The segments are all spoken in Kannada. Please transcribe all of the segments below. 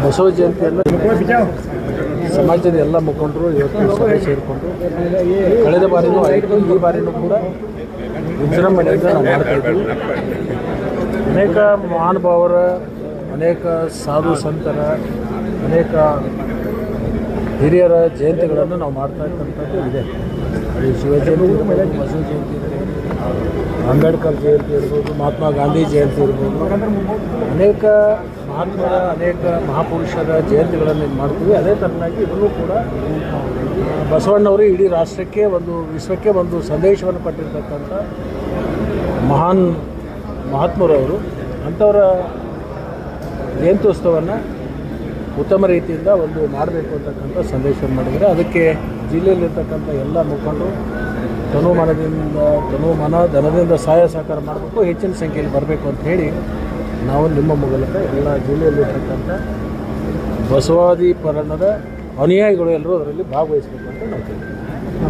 ಬಸವ ಜಯಂತಿಯನ್ನು ಸಮಾಜದ ಎಲ್ಲ ಮುಖಂಡರು ಇವತ್ತು ಸಭೆ ಸೇರಿಕೊಂಡು ಕಳೆದ ಬಾರಿನೂ ಆಯಿತು, ಈ ಬಾರಿನೂ ಕೂಡ ವಿಜೃಂಭಣೆಯಿಂದ ನಾವು ಮಾಡ್ತಾಯಿದ್ದೀವಿ. ಅನೇಕ ಮಹಾನುಭಾವರ, ಅನೇಕ ಸಾಧು ಸಂತರ, ಅನೇಕ ಹಿರಿಯರ ಜಯಂತಿಗಳನ್ನು ನಾವು ಮಾಡ್ತಾ ಇರ್ತಕ್ಕಂಥದ್ದು ಇದೆ. ಈ ಶಿವಜಯಂತಿ ಇರ್ಬೋದು, ಬಸವ ಜಯಂತಿ ಇರ್ಬೋದು, ಅಂಬೇಡ್ಕರ್ ಜಯಂತಿ ಇರ್ಬೋದು, ಮಹಾತ್ಮ ಗಾಂಧಿ ಜಯಂತಿ ಇರ್ಬೋದು, ಅನೇಕ ಮಹಾತ್ಮರ, ಅನೇಕ ಮಹಾಪುರುಷರ ಜಯಂತಿಗಳನ್ನು ಮಾಡ್ತೀವಿ. ಅದೇ ಥರನಾಗಿ ಇದನ್ನು ಕೂಡ ಬಸವಣ್ಣವರು ಇಡೀ ರಾಷ್ಟ್ರಕ್ಕೆ, ವಿಶ್ವಕ್ಕೆ ಒಂದು ಸಂದೇಶವನ್ನು ಕೊಟ್ಟಿರ್ತಕ್ಕಂಥ ಮಹಾನ್ ಮಹಾತ್ಮರವರು. ಅಂಥವರ ಜಯಂತ್ಯೋತ್ಸವವನ್ನು ಉತ್ತಮ ರೀತಿಯಿಂದ ಮಾಡಬೇಕು ಅಂತಕ್ಕಂಥ ಸಂದೇಶವನ್ನು ಮಾಡಿದರೆ, ಅದಕ್ಕೆ ಜಿಲ್ಲೆಯಲ್ಲಿರ್ತಕ್ಕಂಥ ಎಲ್ಲ ಮುಖಂಡರು ತನು ಮನ ಧನದಿಂದ ಸಹಾಯ ಸಹಕಾರ ಮಾಡಬೇಕು, ಹೆಚ್ಚಿನ ಸಂಖ್ಯೆಯಲ್ಲಿ ಬರಬೇಕು ಅಂತ ಹೇಳಿ ನಾವು ನಿಮ್ಮ ಮೂಲಕ ಎಲ್ಲ ಜಿಲ್ಲೆಯಲ್ಲಿರ್ತಕ್ಕಂಥ ಬಸವಾದಿ ಪರಣದ ಅನುಯಾಯಿಗಳು ಎಲ್ಲರೂ ಅದರಲ್ಲಿ ಭಾಗವಹಿಸಬೇಕು ಅಂತ ನಾವು ಕೇಳ್ತೀವಿ.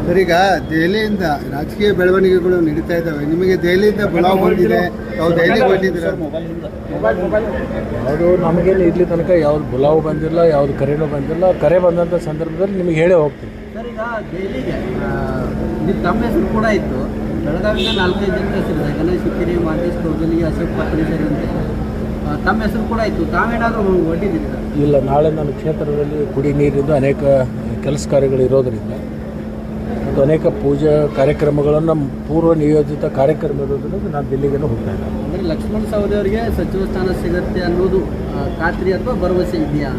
ಸರ್, ಈಗ ದೆಹಲಿಯಿಂದ ರಾಜಕೀಯ ಬೆಳವಣಿಗೆಗಳು ನಡೀತಾ ಇದ್ದಾವೆ. ನಿಮಗೆ ದೆಹಲಿಯಿಂದ ಬುಲಾವ್ ಬಂದಿದೆ, ತಾವು ದೆಹಲಿಗೆ ಬಂದಿದ್ದೀರಾ? ಅದು ನಮಗೇನು ಇಲ್ಲಿ ತನಕ ಯಾವ್ದು ಬುಲಾವ್ ಬಂದಿಲ್ಲ, ಯಾವ್ದು ಕರೆನೂ ಬಂದಿಲ್ಲ. ಕರೆ ಬಂದಂಥ ಸಂದರ್ಭದಲ್ಲಿ ನಿಮಗೆ ಹೇಳೇ ಹೋಗ್ತೀವಿ. ಸರ್, ಈಗ ದೆಹಲಿಗೆ ತಮ್ಮ ಹೆಸರು ಕೂಡ ಇತ್ತು. ಬೆಳಗಾವಿಯಿಂದ 4-5 ಜನ ಹೆಸರಿದೆ. ಗಣೇಶ್ ಹುಕ್ಕೇರಿ, ಮಾದೇಶ್ ಕೌಜಲಿ, ಅಶೋಕ್ ಪತ್ರಿ ಸೇರಿದಂತೆ ತಮ್ಮ ಹೆಸರು ಕೂಡ ಇತ್ತು. ತಾವೇನಾದರೂ ಒಡ್ಡಿದ್ದೀರಾ? ಇಲ್ಲ, ನಾಳೆ ನನ್ನ ಕ್ಷೇತ್ರದಲ್ಲಿ ಕುಡಿ ನೀರಿಂದ ಅನೇಕ ಕೆಲಸ ಕಾರ್ಯಗಳು ಇರೋದರಿಂದ ಮತ್ತು ಅನೇಕ ಪೂಜಾ ಕಾರ್ಯಕ್ರಮಗಳನ್ನು ಪೂರ್ವ ನಿಯೋಜಿತ ಕಾರ್ಯಕ್ರಮ ಇರೋದ್ರಿಂದ ನಾನು ದಿಲ್ಲಿಗೇನು ಹೋಗ್ತಾ ಇಲ್ಲ. ಅಂದರೆ ಲಕ್ಷ್ಮಣ ಸವದಿ ಅವರಿಗೆ ಸಚಿವ ಸ್ಥಾನ ಸಿಗುತ್ತೆ ಅನ್ನೋದು ಖಾತ್ರಿ ಅಥವಾ ಭರವಸೆ ಇದೆಯಾ?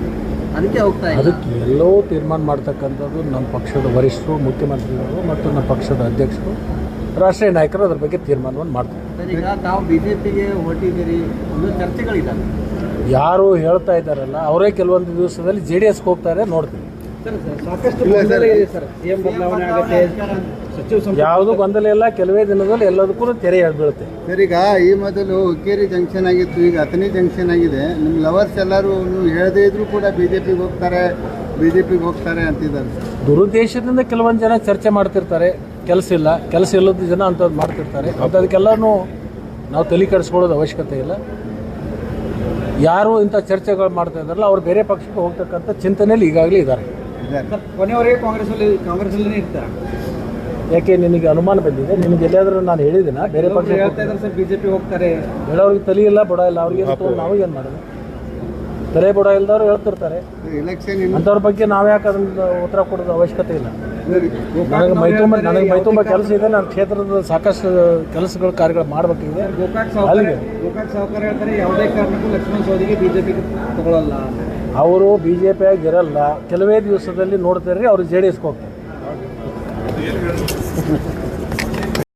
ಅದಕ್ಕೆ ಹೋಗ್ತಾ ಇಲ್ಲ. ಅದಕ್ಕೆ ಎಲ್ಲವೂ ತೀರ್ಮಾನ ಮಾಡ್ತಕ್ಕಂಥದ್ದು ನಮ್ಮ ಪಕ್ಷದ ವರಿಷ್ಠರು, ಮುಖ್ಯಮಂತ್ರಿಗಳು ಮತ್ತು ನಮ್ಮ ಪಕ್ಷದ ಅಧ್ಯಕ್ಷರು, ರಾಷ್ಟ್ರೀಯ ನಾಯಕರು ಅದ್ರ ಬಗ್ಗೆ ತೀರ್ಮಾನವನ್ನು ಮಾಡ್ತಾರೆ. ಸರ್, ಈಗ ತಾವು BJPಗೆ ಹೊರಟಿದ್ದೀರಿ ಅನ್ನೋ ಚರ್ಚೆಗಳಿದ್ದಾವೆ. ಯಾರು ಹೇಳ್ತಾ ಇದ್ದಾರಲ್ಲ ಅವರೇ ಕೆಲವೊಂದು ದಿವಸದಲ್ಲಿ JDSಗೆ ಹೋಗ್ತಾರೆ, ನೋಡ್ತೀವಿ. ಸಾಕಷ್ಟು ಗೊಂದಲ ಇದೆ ಸರ್. CM ಬದಲಾವಣೆ ಆಗುತ್ತೆ, ಸಚಿವ ಯಾವುದೂ ಗೊಂದಲ ಇಲ್ಲ. ಕೆಲವೇ ದಿನದಲ್ಲಿ ಎಲ್ಲದಕ್ಕೂ ತೆರೆ ಬೀಳುತ್ತೆ. ಸರ್, ಈಗ ಈ ಮೊದಲು ಹುಕ್ಕೇರಿ ಜಂಕ್ಷನ್ ಆಗಿತ್ತು, ಈಗ ಅಥಣಿ ಜಂಕ್ಷನ್ ಆಗಿದೆ. ನಿಮ್ಮ ಲವರ್ಸ್ ಎಲ್ಲರೂ ನೀವು ಹೇಳದೇ ಇದ್ರೂ ಕೂಡ BJPಗೆ ಹೋಗ್ತಾರೆ ಅಂತಿದ್ದಾರೆ. ದುರುದ್ದೇಶದಿಂದ ಕೆಲವೊಂದು ಜನ ಚರ್ಚೆ ಮಾಡ್ತಿರ್ತಾರೆ. ಕೆಲಸ ಇಲ್ಲದ ಜನ ಅಂಥದ್ದು ಮಾಡ್ತಿರ್ತಾರೆ. ಅದಕ್ಕೆಲ್ಲನೂ ನಾವು ತಲೆ ಕೆಡಿಸ್ಕೊಳ್ಳೋದು ಅವಶ್ಯಕತೆ ಇಲ್ಲ. ಯಾರು ಇಂಥ ಚರ್ಚೆಗಳು ಮಾಡ್ತಾ ಇದ್ದಾರಲ್ಲ ಅವ್ರು ಬೇರೆ ಪಕ್ಷಕ್ಕೆ ಹೋಗ್ತಕ್ಕಂಥ ಚಿಂತನೆಯಲ್ಲಿ ಈಗಾಗಲೇ ಇದ್ದಾರೆ. ಕೊನೆಯವರೆಗೆ ಕಾಂಗ್ರೆಸ್ಸಲ್ಲಿ ಇರ್ತಾರೆ. ಯಾಕೆ ನಿನಗೆ ಅನುಮಾನ ಬಂದಿದೆ? ನಿನಗೆ ಎಲ್ಲಿಯಾದರೂ ನಾನು ಹೇಳಿದ್ದೀನ ಬೇರೆ ಪಕ್ಷ BJP ಹೋಗ್ತಾರೆ ಹೇಳೋರಿಗೆ ತಲೆ ಇಲ್ಲ, ಬುಡ ಇಲ್ಲ. ಅವ್ರಿಗೆ ನಾವು ಏನು ಮಾಡೋದು? ತಲೆ ಬುಡ ಇಲ್ದವ್ರು ಹೇಳ್ತಿರ್ತಾರೆ. ಎಲೆಕ್ಷನ್ ಅಂಥವ್ರ ಬಗ್ಗೆ ನಾವು ಯಾಕೆ ಅದನ್ನು ಉತ್ತರ ಕೊಡೋದು ಅವಶ್ಯಕತೆ ಇಲ್ಲ. ನನಗೆ ಮೈತುಂಬ ಕೆಲಸ ಇದೆ. ನನ್ನ ಕ್ಷೇತ್ರದ ಸಾಕಷ್ಟು ಕೆಲಸಗಳು ಕಾರ್ಯಗಳು ಮಾಡಬೇಕಿದೆ. ಅಲ್ಲಿಗೆ ಗೋಕಾಕ್ ಸಾವುಕಾರ ಹೇಳ್ತಾರೆ, ಯಾವುದೇ ಕಾರಣಕ್ಕೂ ಲಕ್ಷ್ಮಣ ಸವದಿಗೆ BJP ತಗೊಳ್ಳಲ್ಲ. ಅವರು BJP ಆಗಿರಲ್ಲ. ಕೆಲವೇ ದಿವಸದಲ್ಲಿ ನೋಡ್ತಾರೆ ಅವ್ರು JDSಗೆ ಹೋಗ್ತಾರೆ.